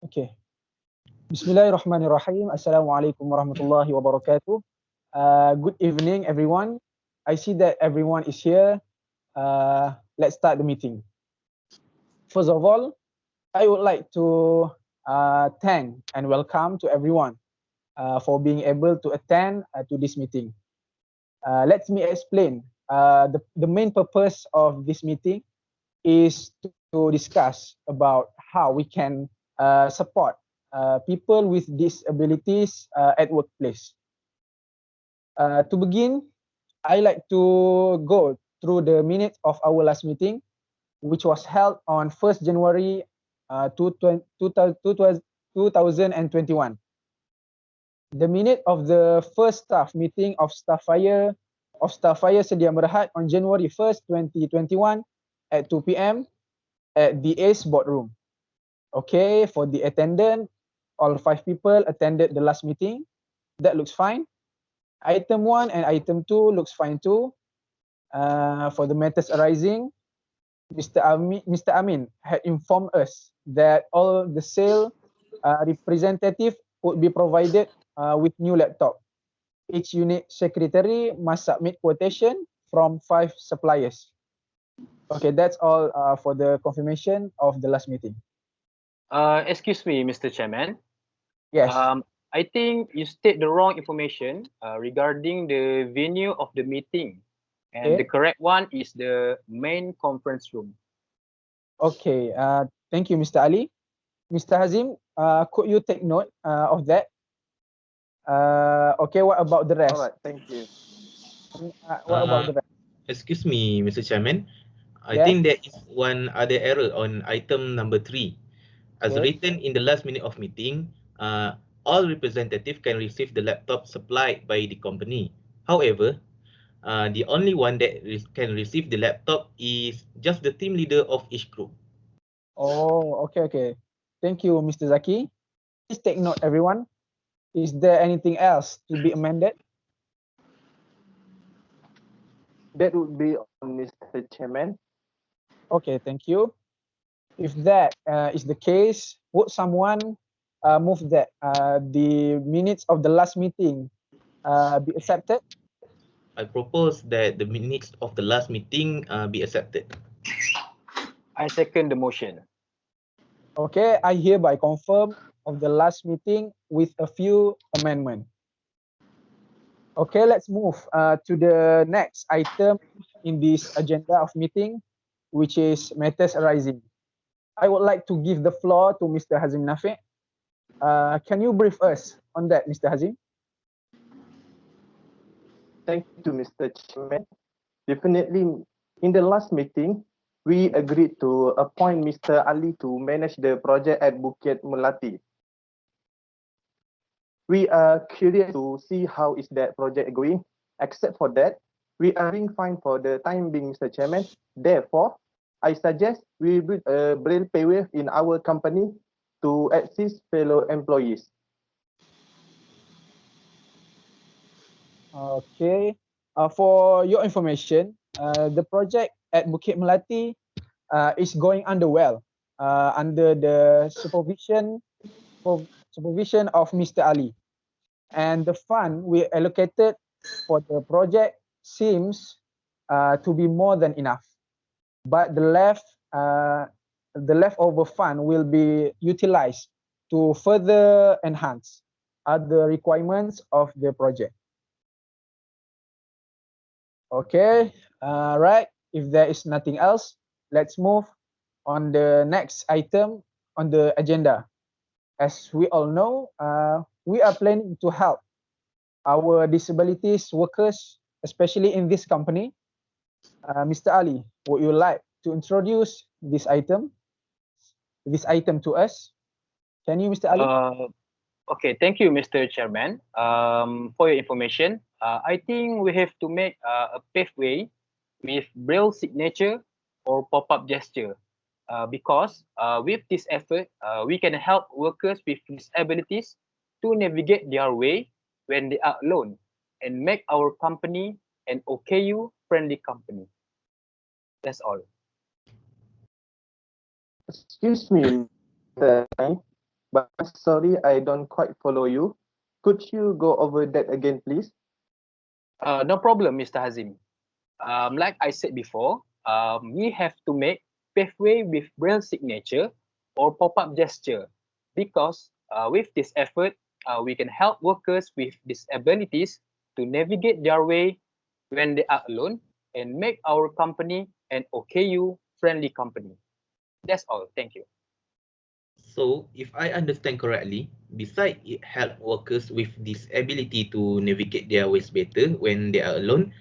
Okay. Bismillahirrahmanirrahim. Assalamualaikum warahmatullahi wabarakatuh. Good evening, everyone. I see that everyone is here. Let's start the meeting. First of all, I would like to thank and welcome to everyone for being able to attend to this meeting. Let me explain. The main purpose of this meeting is to discuss about how we can support people with disabilities at workplace. To begin, I like to go through the minutes of our last meeting, which was held on 1st January 2021. The minute of the first staff meeting of Staffire Sedia Berhad on January 1st, 2021 at 2 p.m. at the ACE boardroom. Okay, for the attendant, all 5 people attended the last meeting. That looks fine. Item 1 and item 2 looks fine too. For the matters arising, Mr. Amin had informed us that all the sale representative would be provided with new laptop. Each unit secretary must submit quotation from 5 suppliers. Okay, that's all for the confirmation of the last meeting. Excuse me, Mr. Chairman. Yes. I think you state the wrong information regarding the venue of the meeting. And Okay. the correct one is the main conference room. Okay, thank you, Mr. Ali. Mr. Hazim, could you take note of that? Okay, what about the rest? All right, thank you. What about the rest? Excuse me, Mr. Chairman. I Yeah. think there is one other error on item number 3. As Okay. written in the last minute of meeting, all representatives can receive the laptop supplied by the company. However, the only one that can receive the laptop is just the team leader of each group. Oh, okay. Thank you, Mr. Zaki. Please take note, everyone. Is there anything else to be amended? That would be on Mr. Chairman. Okay, thank you. If that is the case, would someone move that the minutes of the last meeting be accepted? I propose that the minutes of the last meeting be accepted. I second the motion. Okay, I hereby confirm of the last meeting with a few amendments. Okay, let's move to the next item in this agenda of meeting, which is matters arising. I would like to give the floor to Mr. Hazim Nafi. Can you brief us on that, Mr. Hazim? Thank you, Mr. Chairman. Definitely, in the last meeting, we agreed to appoint Mr. Ali to manage the project at Bukit Melati. We are curious to see how is that project going. Except for that, we are being fine for the time being, Mr. Chairman. Therefore, I suggest we build a braille paywave in our company to assist fellow employees. Okay. For your information, the project at Bukit Melati is going under well under the supervision of Mr. Ali. And the fund we allocated for the project seems to be more than enough. But the leftover fund will be utilized to further enhance other requirements of the project. Okay, right. If there is nothing else, let's move on the next item on the agenda. As we all know, we are planning to help our disabilities workers, especially in this company. Mr. Ali, would you like to introduce this item to us? Can you, Mr. Ali? Okay, thank you, Mr. Chairman. For your information, I think we have to make a pathway with braille signature or pop-up gesture because with this effort, we can help workers with disabilities to navigate their way when they are alone and make our company an OKU-friendly company. That's all. Excuse me, Mr. Ali. but sorry, I don't quite follow you. Could you go over that again, please? No problem, Mr. Hazim. Like I said before, we have to make pathway with braille signature or pop-up gesture because with this effort, we can help workers with disabilities to navigate their way when they are alone and make our company an OKU friendly company. That's all. Thank you. So, if I understand correctly, besides it help workers with this ability to navigate their ways better when they are alone,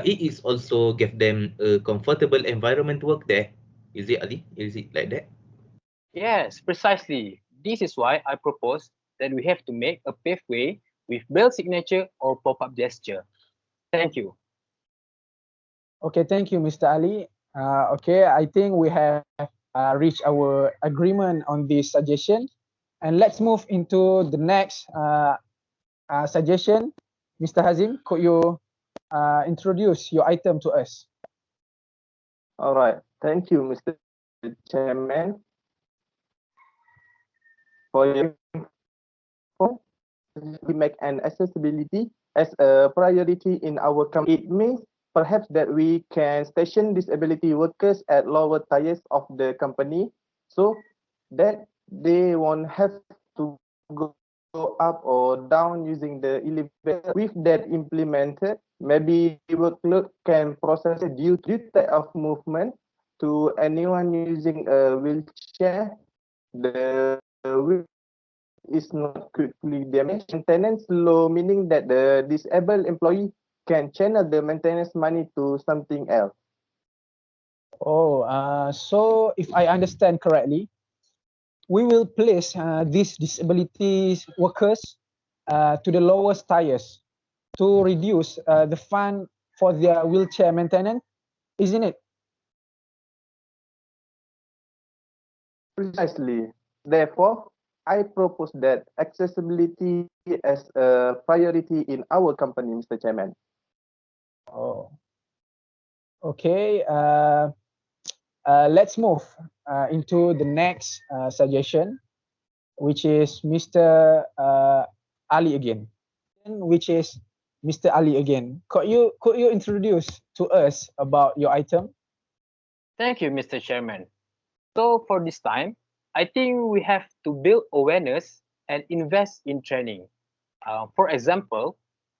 it is also give them a comfortable environment to work there. Is it, Ali? Is it like that? Yes, precisely. This is why I propose that we have to make a pathway with braille signature or pop-up gesture. Thank you. Okay, thank you, Mr. Ali. Okay, I think we have reached our agreement on this suggestion. And let's move into the next suggestion. Mr. Hazim, could you introduce your item to us? All right. Thank you, Mr. Chairman, for your info. We make an accessibility as a priority in our company. It means perhaps that we can station disability workers at lower tiers of the company so that they won't have to go up or down using the elevator. With that implemented, maybe workload can process due type of movement to anyone using a wheelchair. The wheel is not quickly damaged. Maintenance low, meaning that the disabled employee can channel the maintenance money to something else. Oh, so if I understand correctly, we will place these disability workers to the lowest tiers to reduce the fund for their wheelchair maintenance, isn't it? Precisely. Therefore, I propose that accessibility as a priority in our company, Mr. Chairman. Oh, okay. Let's move into the next suggestion, which is Mr. Ali again, which is Mr. Ali again. Could you introduce to us about your item? Thank you, Mr. Chairman. So for this time, I think we have to build awareness and invest in training. For example,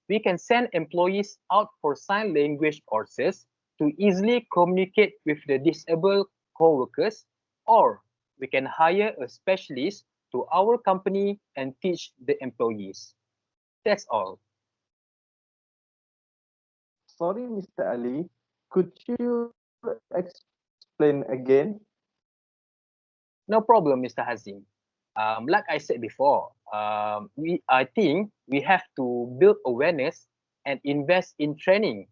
we can send employees out for sign language courses to easily communicate with the disabled co-workers, or we can hire a specialist to our company and teach the employees. That's all. Sorry, Mr. Ali, could you explain again? No problem, Mr. Hazim. Like I said before, I think we have to build awareness and invest in training.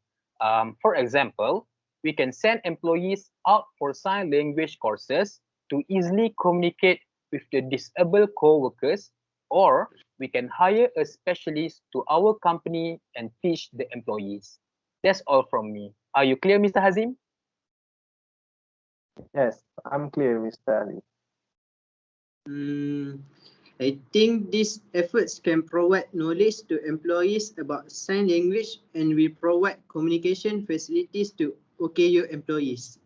For example, we can send employees out for sign language courses to easily communicate with the disabled co-workers, or we can hire a specialist to our company and teach the employees. That's all from me. Are you clear, Mr. Hazim? Yes, I'm clear, Mr. Ali. Mm, I think these efforts can provide knowledge to employees about sign language and will provide communication facilities to OKU employees.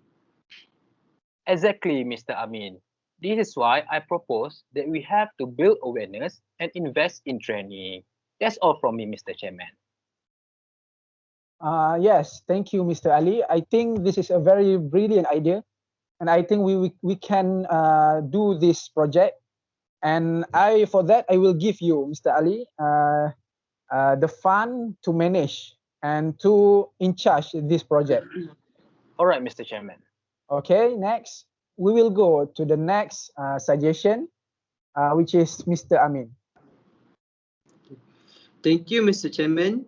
Exactly, Mr. Amin. This is why I propose that we have to build awareness and invest in training. That's all from me, Mr. Chairman. Yes, thank you, Mr. Ali. I think this is a very brilliant idea, and I think we can do this project. And for that I will give you, Mr. Ali, the fund to manage and to in charge this project. All right, Mr. Chairman. Okay, next we will go to the next suggestion, which is Mr. Amin. Thank you, Mr. Chairman.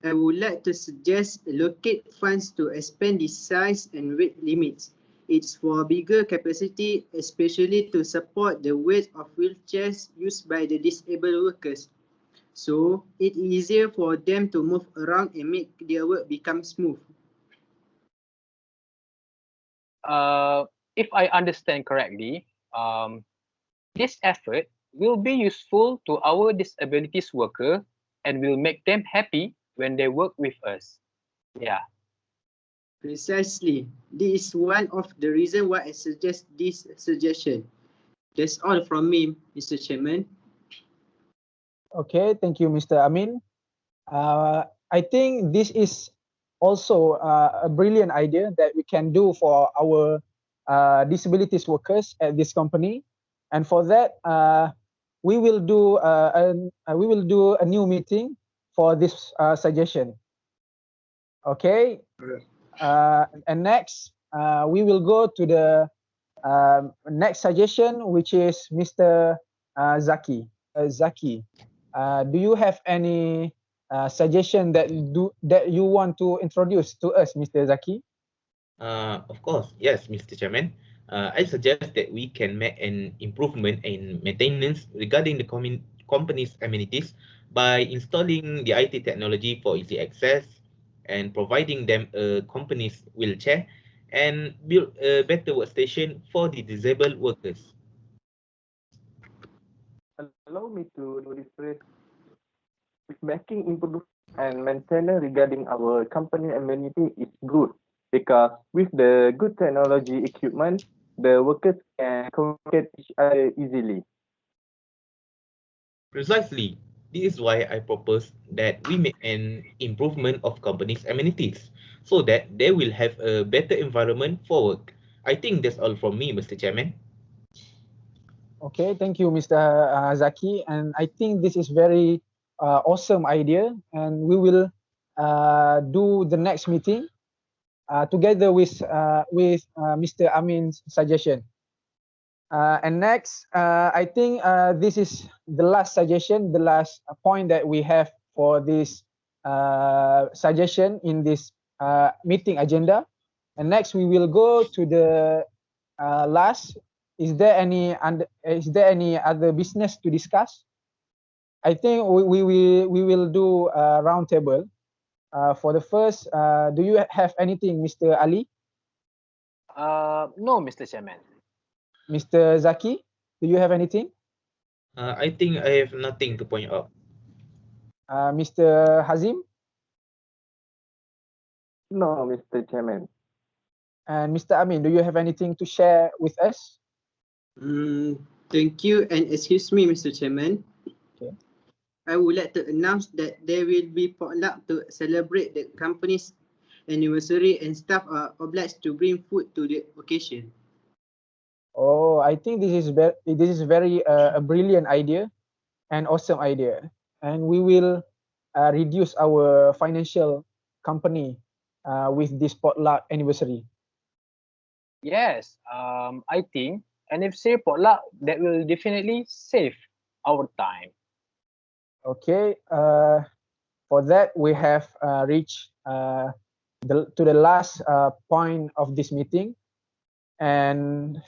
I would like to suggest allocate funds to expand the size and weight limits. It's for bigger capacity, especially to support the weight of wheelchairs used by the disabled workers. So it's easier for them to move around and make their work become smooth. If I understand correctly, this effort will be useful to our disabilities worker and will make them happy when they work with us. Yeah. Precisely. This is one of the reasons why I suggest this suggestion. That's all from me, Mr. Chairman. Okay, thank you, Mr. Amin. I think this is also a brilliant idea that we can do for our disabilities workers at this company, and for that, we will do a new meeting for this suggestion. Okay, and next we will go to the next suggestion, which is Mr. Zaki. Zaki, do you have any suggestion that you want to introduce to us, Mr. Zaki? Of course, yes, Mr. Chairman. I suggest that we can make an improvement in maintenance regarding the company's amenities by installing the IT technology for easy access and providing them a company's wheelchair and build a better workstation for the disabled workers. Allow me to rephrase. With making improvement and maintenance regarding our company amenity is good because with the good technology equipment, the workers can communicate each other easily. Precisely. This is why I propose that we make an improvement of company's amenities so that they will have a better environment for work. I think that's all from me, Mr. Chairman. Okay, thank you, Mr. Zaki. And I think this is very awesome idea, and we will do the next meeting together with Mr. Amin's suggestion. And next, I think this is the last suggestion, the last point that we have for this suggestion in this meeting agenda. And next, we will go to the last. Is there any other business to discuss? I think we will do a round table. For the first, do you have anything, Mr. Ali? No, Mr. Chairman. Mr. Zaki, do you have anything? I think I have nothing to point out. Mr. Hazim No, Mr. Chairman. and Mr. Amin, do you have anything to share with us? Thank you and excuse me, Mr. Chairman. Okay. I would like to announce that there will be potluck to celebrate the company's anniversary and staff are obliged to bring food to the occasion. Oh, I think this is very a brilliant idea and awesome idea, and we will reduce our financial company with this potluck anniversary. Yes, I think anniversary potluck that will definitely save our time. Okay, for that we have reached to the last point of this meeting, and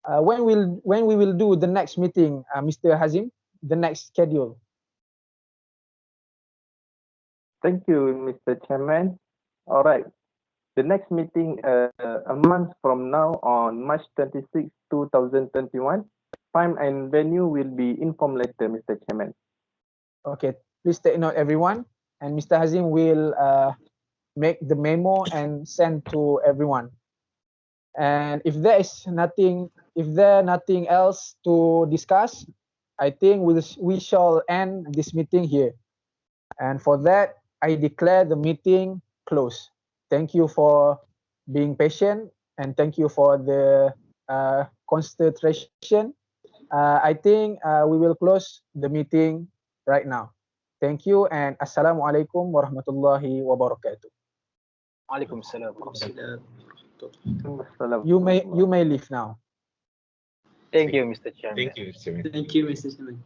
when we will do the next meeting, Mr. Hazim, the next schedule. Thank you, Mr. Chairman. All right. The next meeting a month from now on March 26, 2021. Time and venue will be informed later, Mr. Chairman. Okay, please take note, everyone, and Mr. Hazim will make the memo and send to everyone. And if there nothing else to discuss, I think we shall end this meeting here. And for that, I declare the meeting closed. Thank you for being patient, and thank you for the concentration. I think we will close the meeting right now. Thank you, and Assalamualaikum warahmatullahi wabarakatuh. Waalaikumsalam. You may leave now. Thank you, Mr. Chairman. Thank you, Mr. Chairman. Thank you, Mr. Chairman.